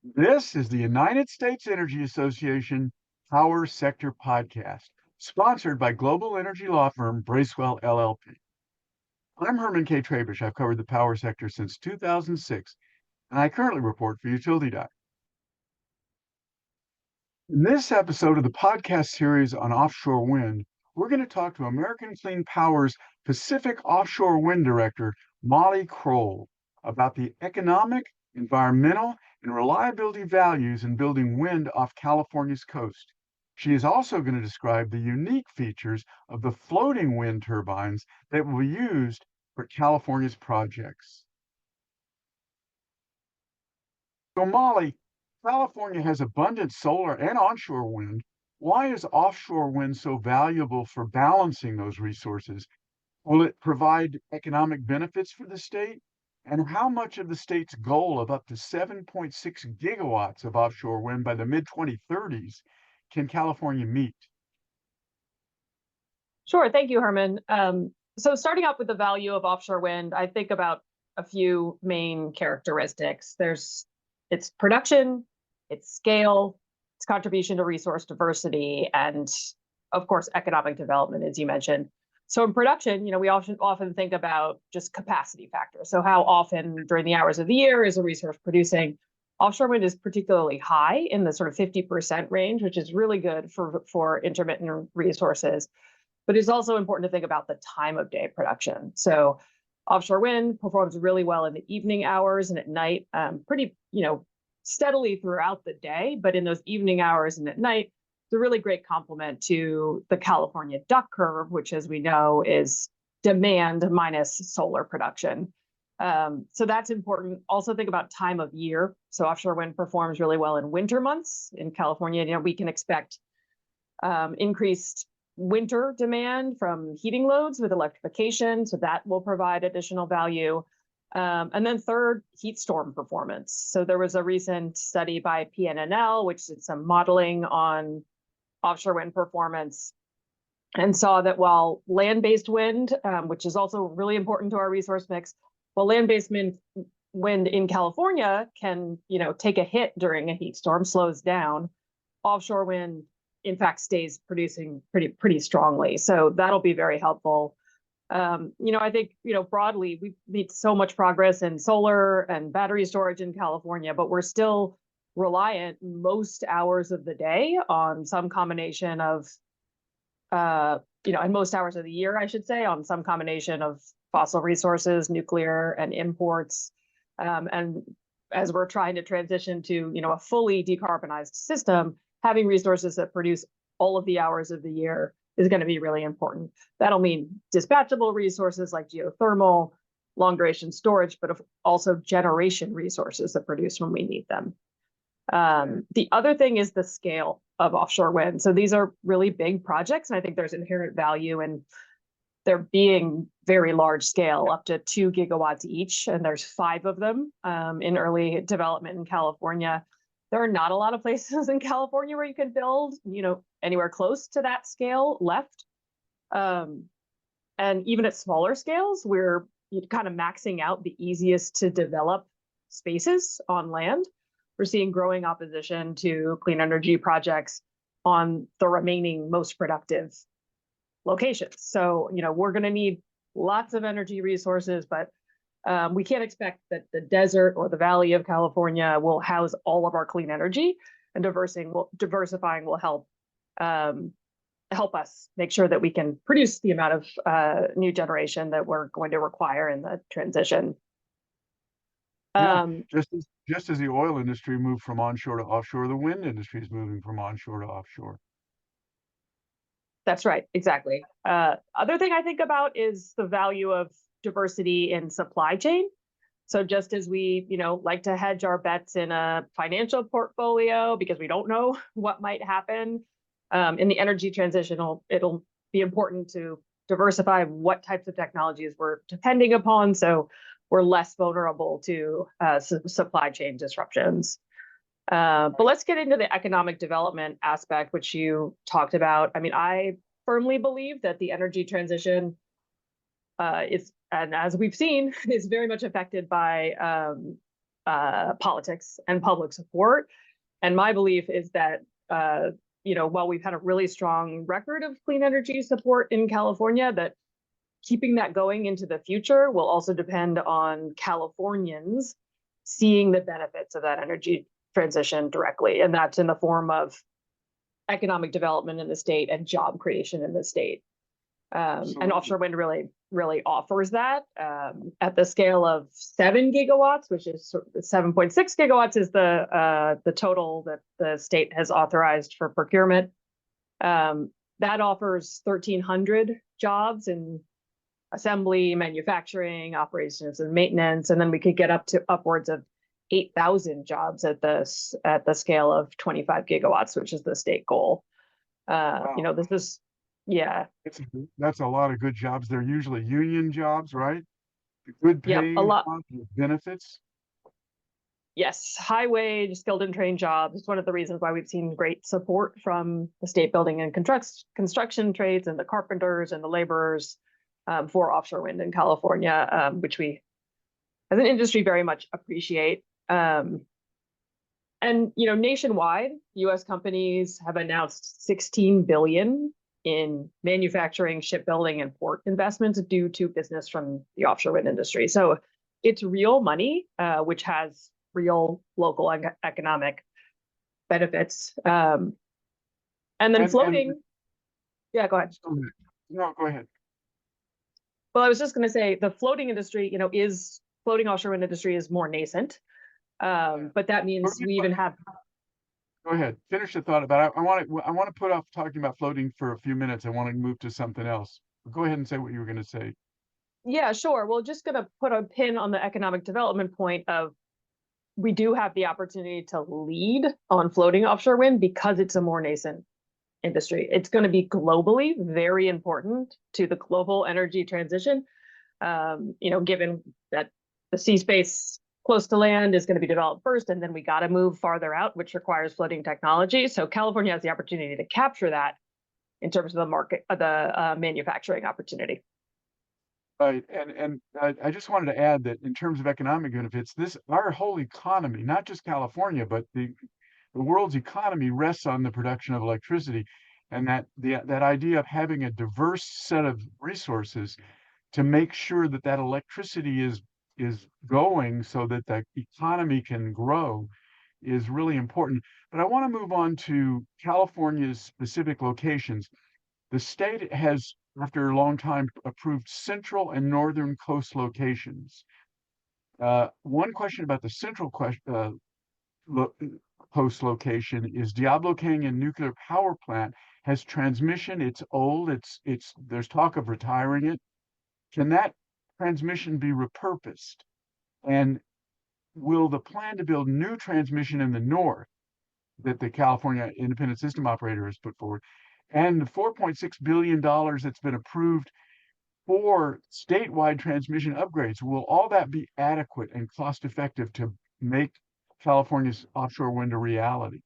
This is the United States Energy Association Power Sector Podcast, sponsored by global energy law firm Bracewell LLP. I'm Herman K. Trabish. I've covered the power sector since 2006, and I currently report for Utility Dive. In this episode of the podcast series on offshore wind, we're going to talk to American Clean Power's Pacific Offshore Wind Director, Molly Croll, about the economic, environmental, and reliability values in building wind off California's coast. She is also going to describe the unique features of the floating wind turbines that will be used for California's projects. So, Molly, California has abundant solar and onshore wind. Why is offshore wind so valuable for balancing those resources? Will it provide economic benefits for the state? And how much of the state's goal of up to 7.6 gigawatts of offshore wind by the mid 2030s can California meet? Sure. Thank you, Herman. So starting off with the value of offshore wind, I think about a few main characteristics. There's its production, its scale, its contribution to resource diversity, and of course, economic development, as you mentioned. So in production, we often think about just capacity factor. So how often during the hours of the year is a resource producing? Offshore wind is particularly high in the sort of 50% range, which is really good for intermittent resources. But it's also important to think about the time of day production. So offshore wind performs really well in the evening hours and at night, pretty, steadily throughout the day. But in those evening hours and at night, it's a really great complement to the California duck curve, which, as we know, is demand minus solar production. So that's important. Also think about time of year. So offshore wind performs really well in winter months. In California, we can expect increased winter demand from heating loads with electrification, so that will provide additional value. And then third, heat storm performance. So there was a recent study by PNNL, which did some modeling on offshore wind performance, and saw that while land-based wind, which is also really important to our resource mix, while land-based wind in California can, take a hit during a heat storm, slows down, offshore wind in fact stays producing pretty strongly. So that'll be very helpful. I think, broadly, we've made so much progress in solar and battery storage in California, but we're still reliant most hours of the day on some combination of, and most hours of the year, I should say, on some combination of fossil resources, nuclear and imports. And as we're trying to transition to, a fully decarbonized system, having resources that produce all of the hours of the year is going to be really important. That'll mean dispatchable resources like geothermal, long duration storage, but also generation resources that produce when we need them. The other thing is the scale of offshore wind. So these are really big projects, and I think there's inherent value in there being very large scale, up to 2 gigawatts each, and there's 5 of them in early development in California. There are not a lot of places in California where you can build, anywhere close to that scale left. And even at smaller scales, we're kind of maxing out the easiest to develop spaces on land. We're seeing growing opposition to clean energy projects on the remaining most productive locations. So, we're going to need lots of energy resources, but we can't expect that the desert or the Valley of California will house all of our clean energy, and diversifying will help us make sure that we can produce the amount of new generation that we're going to require in the transition. Yeah, just as the oil industry moved from onshore to offshore, the wind industry is moving from onshore to offshore. That's right, exactly. Other thing I think about is the value of diversity in supply chain. So just as we, like to hedge our bets in a financial portfolio because we don't know what might happen in the energy transition, it'll be important to diversify what types of technologies we're depending upon, so we're less vulnerable to supply chain disruptions. But let's get into the economic development aspect, which you talked about. I mean, I firmly believe that the energy transition is, and as we've seen, is very much affected by politics and public support. And my belief is that, while we've had a really strong record of clean energy support in California, that keeping that going into the future will also depend on Californians seeing the benefits of that energy transition directly. And that's in the form of economic development in the state and job creation in the state. And offshore wind really offers that at the scale of 7 gigawatts, which is 7.6 gigawatts is the total that the state has authorized for procurement. That offers 1,300 jobs in assembly, manufacturing, operations, and maintenance, and then we could get up to upwards of 8,000 jobs at the scale of 25 gigawatts, which is the state goal. Wow. This is, yeah. That's a lot of good jobs. They're usually union jobs, right? Good Yep, a paying lot. jobs with benefits. Yes, high wage, skilled and trained jobs. It's one of the reasons why we've seen great support from the state building and construction trades and the carpenters and the laborers for offshore wind in California, which we, as an industry, very much appreciate. And nationwide, U.S. companies have announced $16 billion in manufacturing, shipbuilding, and port investments due to business from the offshore wind industry. So it's real money, which has real local economic benefits. And then floating. Yeah, go ahead. No, go ahead. Well, I was just going to say the floating industry, floating offshore wind industry is more nascent. But that means we even have. Go ahead. Finish the thought about it. I want to put off talking about floating for a few minutes. I want to move to something else. Go ahead and say what you were going to say. Yeah, sure. Well, just going to put a pin on the economic development point of we do have the opportunity to lead on floating offshore wind because it's a more nascent industry. It's going to be globally very important to the global energy transition. Given that the sea space close to land is going to be developed first, and then we got to move farther out, which requires floating technology. So California has the opportunity to capture that in terms of the market, the manufacturing opportunity. Right, and I just wanted to add that in terms of economic benefits, our whole economy, not just California, but the world's economy rests on the production of electricity, and that idea of having a diverse set of resources to make sure that electricity is going so that the economy can grow is really important. But I want to move on to California's specific locations. The state has, after a long time, approved central and northern coast locations. One question about the central coast location is Diablo Canyon Nuclear Power Plant has transmission. It's old. There's talk of retiring it. Can that transmission be repurposed? And will the plan to build new transmission in the north that the California Independent System Operator has put forward, and the $4.6 billion that's been approved for statewide transmission upgrades, will all that be adequate and cost effective to make California's offshore wind a reality?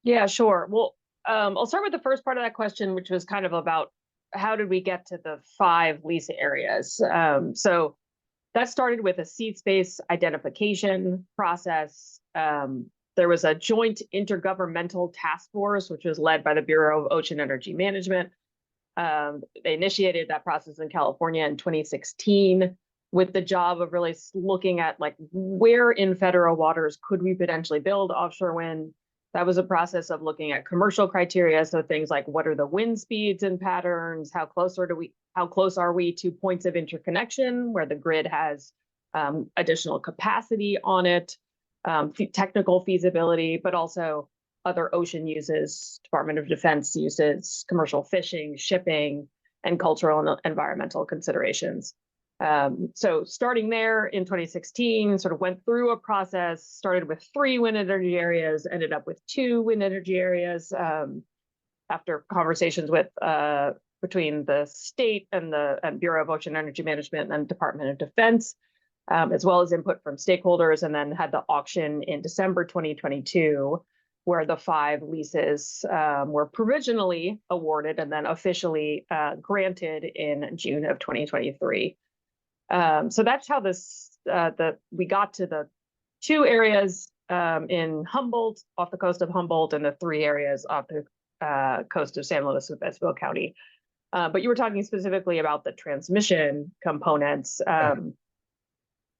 Yeah, sure. Well, I'll start with the first part of that question, which was kind of about how did we get to the 5 lease areas? So that started with a seed space identification process. There was a joint intergovernmental task force, which was led by the Bureau of Ocean Energy Management. They initiated that process in California in 2016 with the job of really looking at where in federal waters could we potentially build offshore wind. That was a process of looking at commercial criteria, so things like what are the wind speeds and patterns, how close are we to points of interconnection where the grid has additional capacity on it, technical feasibility, but also other ocean uses, Department of Defense uses, commercial fishing, shipping, and cultural and environmental considerations. So starting there in 2016, sort of went through a process, started with 3 wind energy areas, ended up with 2 wind energy areas after conversations with between the state and the Bureau of Ocean Energy Management and Department of Defense, as well as input from stakeholders, and then had the auction in December 2022, where the 5 leases were provisionally awarded and then officially granted in June of 2023. So that's how we got to 2 areas in Humboldt, off the coast of Humboldt, and the 3 areas off the coast of San Luis Obispo County. But you were talking specifically about the transmission components.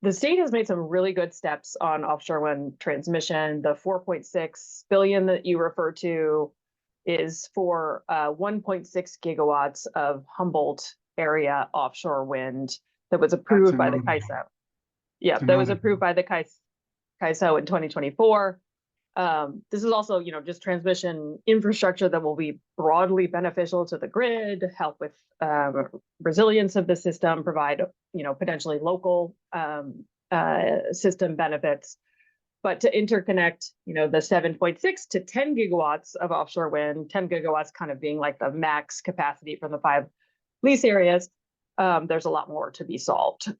The state has made some really good steps on offshore wind transmission. The 4.6 billion that you refer to is for 1.6 gigawatts of Humboldt area offshore wind that was approved by the CAISO. Yeah, that was approved by the CAISO in 2024. This is also, just transmission infrastructure that will be broadly beneficial to the grid, help with resilience of the system, provide, potentially local system benefits. But to interconnect, the 7.6 to 10 gigawatts of offshore wind, 10 gigawatts kind of being like the max capacity from the 5 lease areas, there's a lot more to be solved.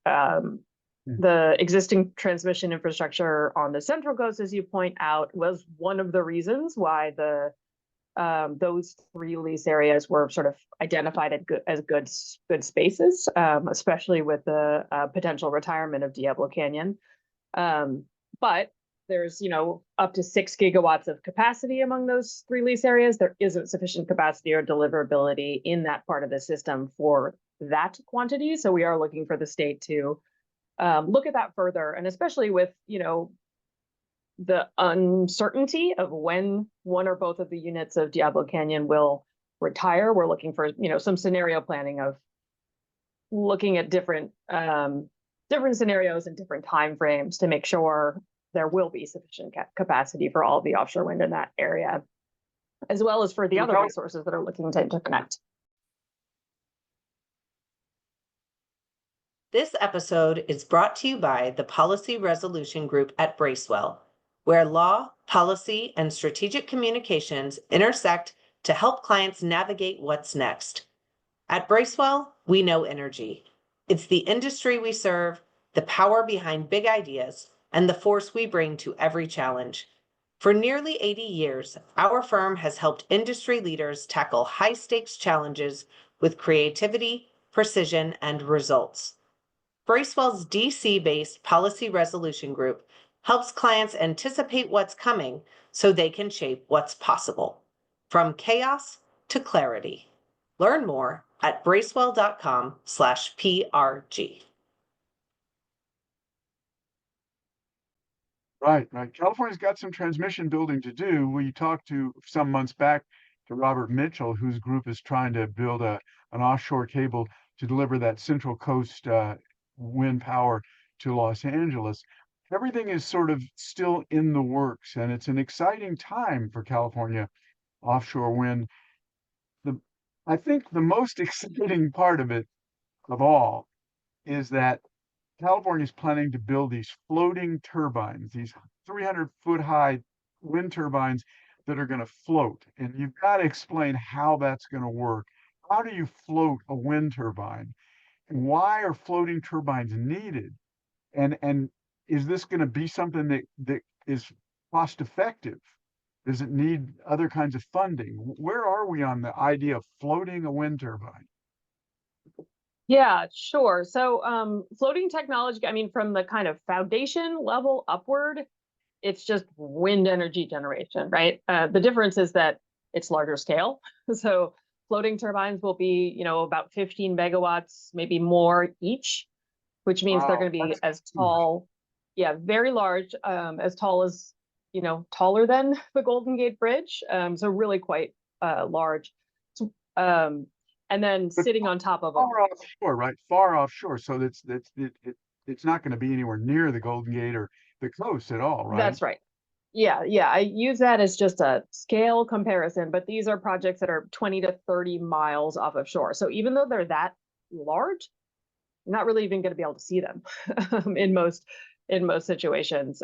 The existing transmission infrastructure on the Central Coast, as you point out, was one of the reasons why those 3 lease areas were sort of identified as good spaces, especially with the potential retirement of Diablo Canyon. But there's, up to 6 gigawatts of capacity among those 3 lease areas. There isn't sufficient capacity or deliverability in that part of the system for that quantity. So we are looking for the state to look at that further, and especially with, the uncertainty of when one or both of the units of Diablo Canyon will retire. We're looking for, some scenario planning of looking at different scenarios and different timeframes to make sure there will be sufficient capacity for all of the offshore wind in that area, as well as for the other resources that are looking to interconnect. This episode is brought to you by the Policy Resolution Group at Bracewell, where law, policy, and strategic communications intersect to help clients navigate what's next. At Bracewell, we know energy. It's the industry we serve, the power behind big ideas, and the force we bring to every challenge. For nearly 80 years, our firm has helped industry leaders tackle high-stakes challenges with creativity, precision, and results. Bracewell's DC-based Policy Resolution Group helps clients anticipate what's coming so they can shape what's possible. From chaos to clarity. Learn more at bracewell.com/PRG. Right. California's got some transmission building to do. We talked to some months back to Robert Mitchell, whose group is trying to build an offshore cable to deliver that Central Coast wind power to Los Angeles. Everything is sort of still in the works, and it's an exciting time for California offshore wind. I think the most exciting part of it, of all, is that California is planning to build these floating turbines, these 300-foot high wind turbines that are going to float. And you've got to explain how that's going to work. How do you float a wind turbine? And why are floating turbines needed? And is this going to be something that is cost effective? Does it need other kinds of funding? Where are we on the idea of floating a wind turbine? Yeah, sure. So floating technology, from the kind of foundation level upward, it's just wind energy generation, right? The difference is that it's larger scale. So floating turbines will be, about 15 megawatts, maybe more each, which means they're going to be as tall, very large, as tall as, taller than the Golden Gate Bridge. So really quite large. And then sitting on top of far offshore, right? Far offshore. So it's not going to be anywhere near the Golden Gate or the coast at all, right? That's right. Yeah. I use that as just a scale comparison, but these are projects that are 20 to 30 miles off of shore. So even though they're that large, you're not really even going to be able to see them in most situations.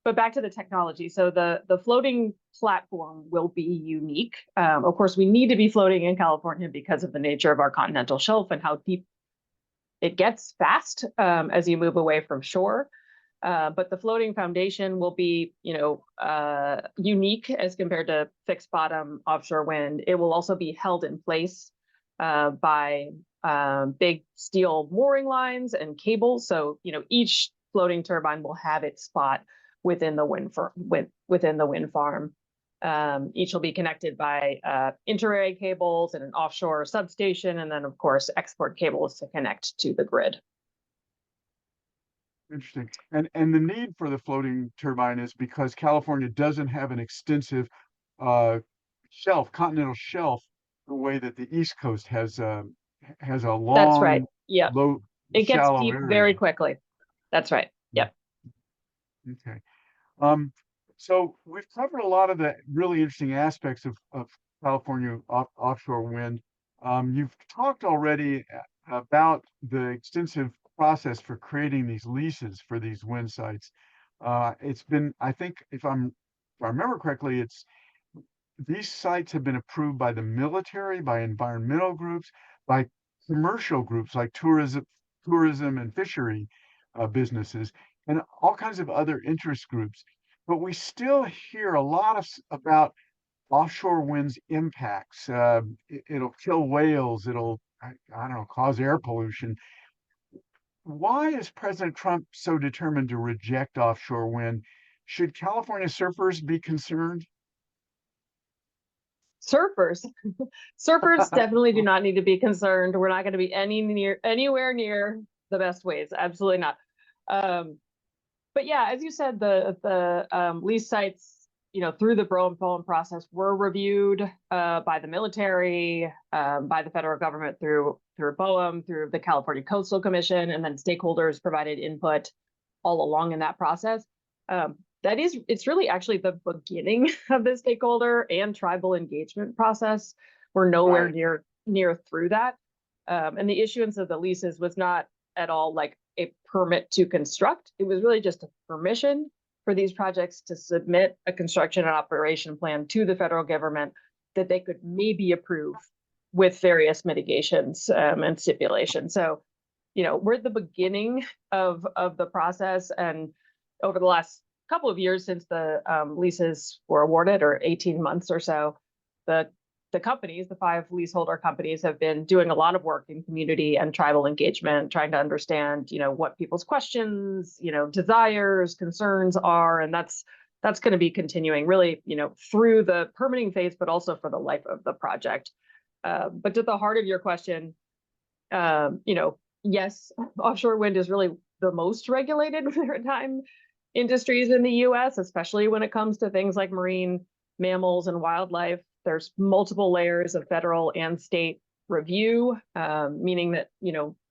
But back to the technology. So the floating platform will be unique. Of course, we need to be floating in California because of the nature of our continental shelf and how deep it gets fast as you move away from shore. But the floating foundation will be, unique as compared to fixed bottom offshore wind. It will also be held in place by big steel mooring lines and cables. So, each floating turbine will have its spot within the within the wind farm. Each will be connected by interarray cables and an offshore substation, and then, of course, export cables to connect to the grid. Interesting. And the need for the floating turbine is because California doesn't have an extensive continental shelf, the way that the East Coast has a That's right. long, Yep. low, It gets shallow deep area. very quickly. That's right. Yep. Okay. So we've covered a lot of the really interesting aspects of California offshore wind. You've talked already about the extensive process for creating these leases for these wind sites. It's been, I think, if I remember correctly, these sites have been approved by the military, by environmental groups, by commercial groups like tourism and fishery businesses, and all kinds of other interest groups. But we still hear a lot about offshore wind's impacts. It'll kill whales. I don't know, cause air pollution. Why is President Trump so determined to reject offshore wind? Should California surfers be concerned? Surfers definitely do not need to be concerned. We're not going to be anywhere near the best ways. Absolutely not. But yeah, as you said, the lease sites, through the BOEM process were reviewed by the military, by the federal government through BOEM, through the California Coastal Commission, and then stakeholders provided input all along in that process. It's really actually the beginning of the stakeholder and tribal engagement process. We're nowhere near through that. And the issuance of the leases was not at all like a permit to construct. It was really just a permission for these projects to submit a construction and operation plan to the federal government that they could maybe approve with various mitigations and stipulations. So, we're at the beginning of the process, and over the last couple of years since the leases were awarded, or 18 months or so, the companies, the 5 leaseholder companies, have been doing a lot of work in community and tribal engagement, trying to understand, what people's questions, desires, concerns are, and that's going to be continuing really, through the permitting phase, but also for the life of the project. But to the heart of your question, yes, offshore wind is really the most regulated maritime industries in the U.S., especially when it comes to things like marine mammals and wildlife. There's multiple layers of federal and state review, meaning that,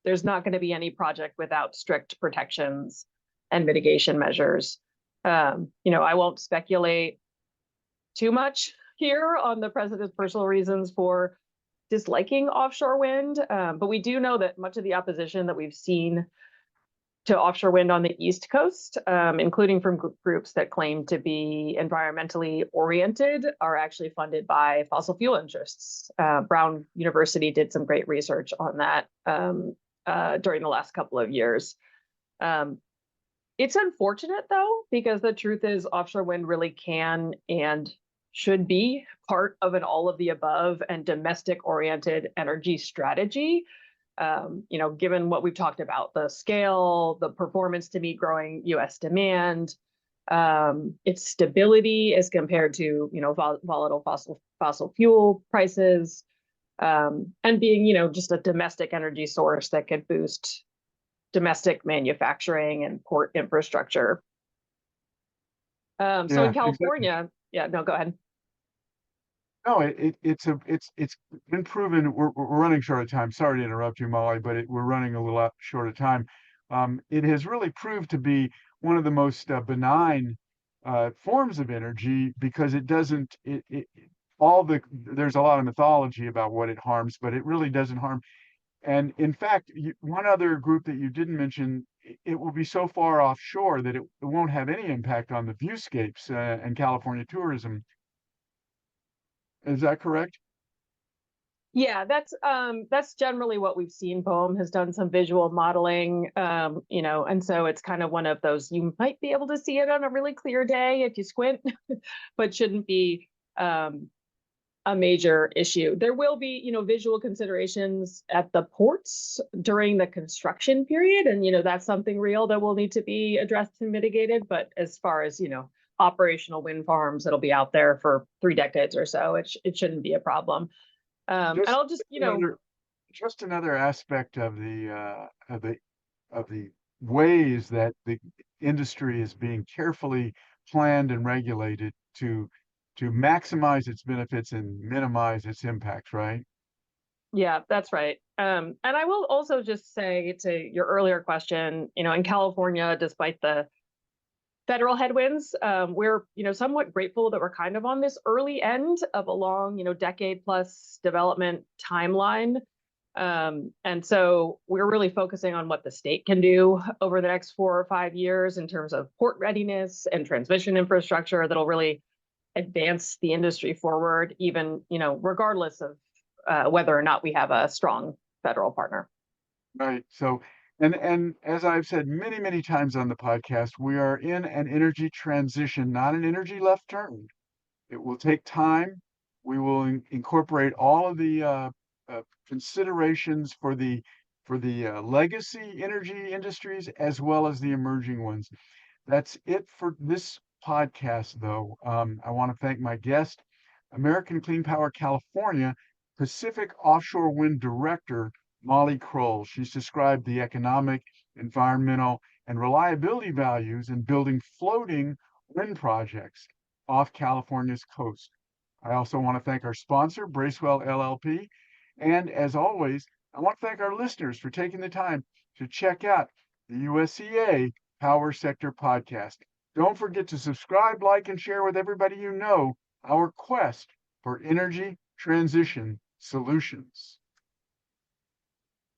there's not going to be any project without strict protections and mitigation measures. I won't speculate too much here on the president's personal reasons for disliking offshore wind, but we do know that much of the opposition that we've seen to offshore wind on the East Coast, including from groups that claim to be environmentally oriented, are actually funded by fossil fuel interests. Brown University did some great research on that during the last couple of years. It's unfortunate, though, because the truth is offshore wind really can and should be part of an all of the above and domestic oriented energy strategy. Given what we've talked about, the scale, the performance to meet growing U.S. demand, its stability as compared to, volatile fossil fuel prices, and being, just a domestic energy source that could boost domestic manufacturing and port infrastructure. So in California, exactly. No, go ahead. No, it's been proven. We're running short of time. Sorry to interrupt you, Molly, but we're running a little short of time. It has really proved to be one of the most benign forms of energy, because it doesn't. There's a lot of mythology about what it harms, but it really doesn't harm. And in fact, one other group that you didn't mention, it will be so far offshore that it won't have any impact on the viewscapes and California tourism. Is that correct? Yeah, that's generally what we've seen. BOEM has done some visual modeling, and so it's kind of one of those, you might be able to see it on a really clear day if you squint, but shouldn't be a major issue. There will be, visual considerations at the ports during the construction period. And, that's something real that will need to be addressed and mitigated. But as far as, operational wind farms that'll be out there for 3 decades or so, it shouldn't be a problem. And Just I'll just, just another aspect of the ways that the industry is being carefully planned and regulated to maximize its benefits and minimize its impacts, right? yeah, that's right. And I will also just say to your earlier question, in California, despite the federal headwinds, we're, somewhat grateful that we're kind of on this early end of a long, decade plus development timeline. And so we're really focusing on what the state can do over the next 4 or 5 years in terms of port readiness and transmission infrastructure that'll really advance the industry forward, even, regardless of whether or not we have a strong federal partner. Right. So, and as I've said many, many times on the podcast, we are in an energy transition, not an energy left turn. It will take time. We will incorporate all of the considerations for the legacy energy industries as well as the emerging ones. That's it for this podcast, though. I want to thank my guest, American Clean Power California Pacific Offshore Wind Director, Molly Croll. She's described the economic, environmental, and reliability values in building floating wind projects off California's coast. I also want to thank our sponsor, Bracewell LLP. And as always, I want to thank our listeners for taking the time to check out the USEA Power Sector Podcast. Don't forget to subscribe, like, and share with everybody you know our quest for energy transition solutions.